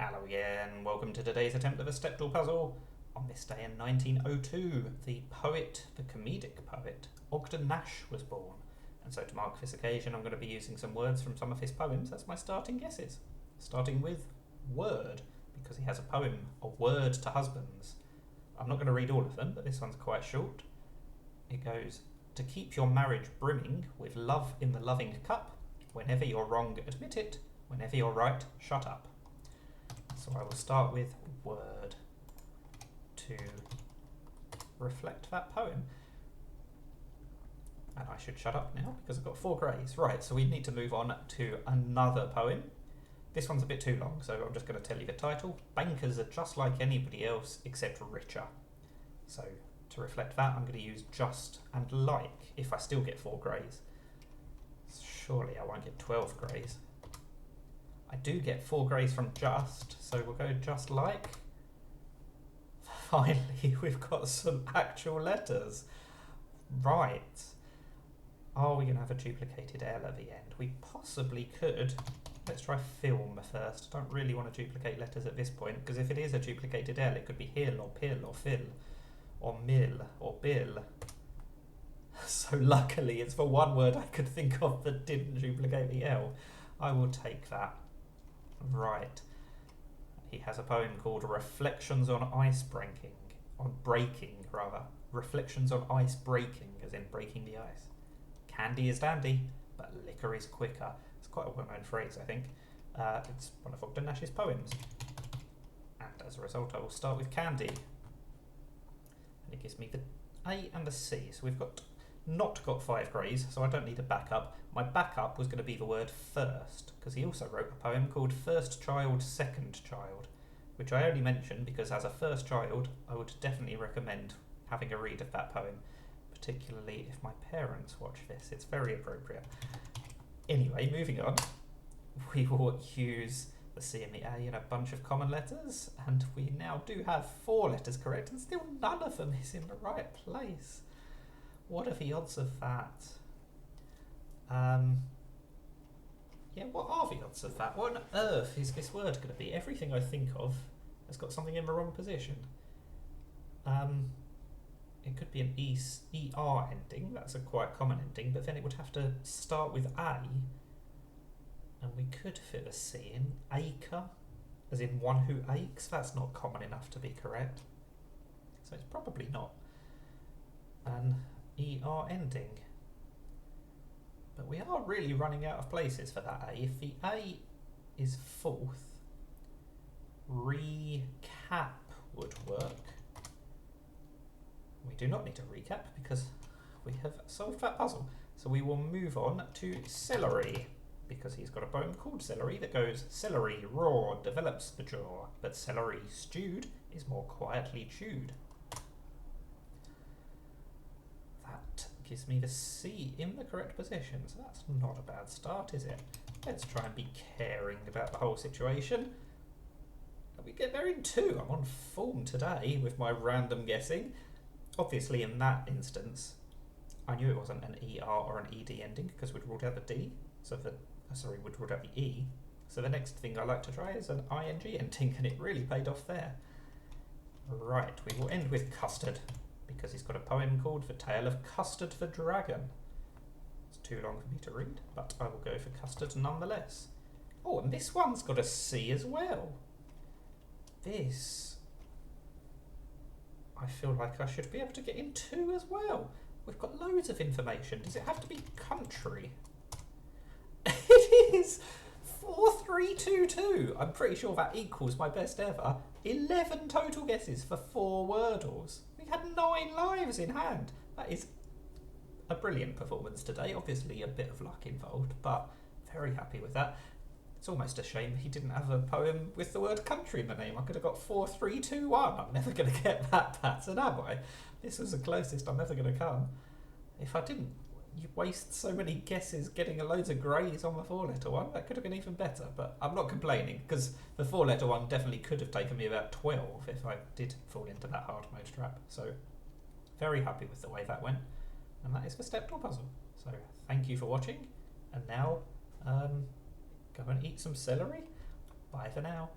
Hello again, welcome to today's attempt of a Stepdle puzzle. On this day in 1902, the poet, the comedic poet, Ogden Nash was born. And so to mark this occasion, I'm going to be using some words from some of his poems as my starting guesses. Starting with word, because he has a poem, A Word to Husbands. I'm not going to read all of them, but this one's quite short. It goes, to keep your marriage brimming with love in the loving cup, whenever you're wrong, admit it, whenever you're right, shut up. So I will start with word to reflect that poem. And I should shut up now because I've got 4 greys. Right, so we need to move on to another poem. This one's a bit too long, so I'm just going to tell you the title. Bankers are just like anybody else except richer. So to reflect that, I'm going to use just and like if I still get 4 greys. Surely I won't get 12 greys. I do get 4 greys from just, so we'll go just like. Finally, we've got some actual letters. Right. Are we going to have a duplicated L at the end? We possibly could. Let's try film first. I don't really want to duplicate letters at this point, because if it is a duplicated L, it could be hill or pill or fill or mill or bill. So luckily, it's the one word I could think of that didn't duplicate the L. I will take that. Right. He has a poem called Reflections on Ice Breaking. On breaking, rather. Reflections on ice breaking, as in breaking the ice. Candy is dandy, but liquor is quicker. It's quite a well-known phrase, I think. It's one of Ogden Nash's poems. And as a result, I will start with candy. And it gives me the A and the C. So we've not got 5 greys, so I don't need a backup. My backup was going to be the word first, because he also wrote a poem called First Child, Second Child, which I only mention because as a first child, I would definitely recommend having a read of that poem, particularly if my parents watch this. It's very appropriate. Anyway, moving on, we will use the C and the A in a bunch of common letters, and we now do have 4 letters correct, and still none of them is in the right place. What are the odds of that? Yeah, what are the odds of that? What on earth is this word going to be? Everything I think of has got something in the wrong position. It could be an ER ending, that's a quite common ending, but then it would have to start with A, and we could fit a C in. Acre, as in one who aches, that's not common enough to be correct. So it's probably not an ER ending. But we are really running out of places for that A. If the A is 4th, recap would work. We do not need to recap because we have solved that puzzle. So we will move on to celery, because he's got a poem called Celery that goes, celery raw develops the jaw, but celery stewed is more quietly chewed. That gives me the C in the correct position, so that's not a bad start, is it? Let's try and be caring about the whole situation. We get there in 2. I'm on form today with my random guessing. Obviously, in that instance, I knew it wasn't an ER or an ED ending because we'd ruled out the D. We'd ruled out the E. So the next thing I like to try is an ING ending, and it really paid off there. Right, we will end with custard, because he's got a poem called The Tale of Custard the Dragon. It's too long for me to read, but I will go for custard nonetheless. Oh, and this one's got a C as well. This, I feel like I should be able to get in 2 as well. We've got loads of information. Does it have to be country? It is 4322. I'm pretty sure that equals my best ever. 11 total guesses for 4 Wordles. We had 9 lives in hand. That is a brilliant performance today. Obviously a bit of luck involved, but very happy with that. It's almost a shame he didn't have a poem with the word country in the name. I could have got 4321. I'm never going to get that pattern, am I? This was the closest I'm ever going to come. If I didn't waste so many guesses getting loads of greys on the 4-letter one, that could have been even better, but I'm not complaining, because the 4-letter one definitely could have taken me about 12 if I did fall into that hard mode trap. So very happy with the way that went, and that is the Stepdle puzzle. So thank you for watching, and now go and eat some celery. Bye for now.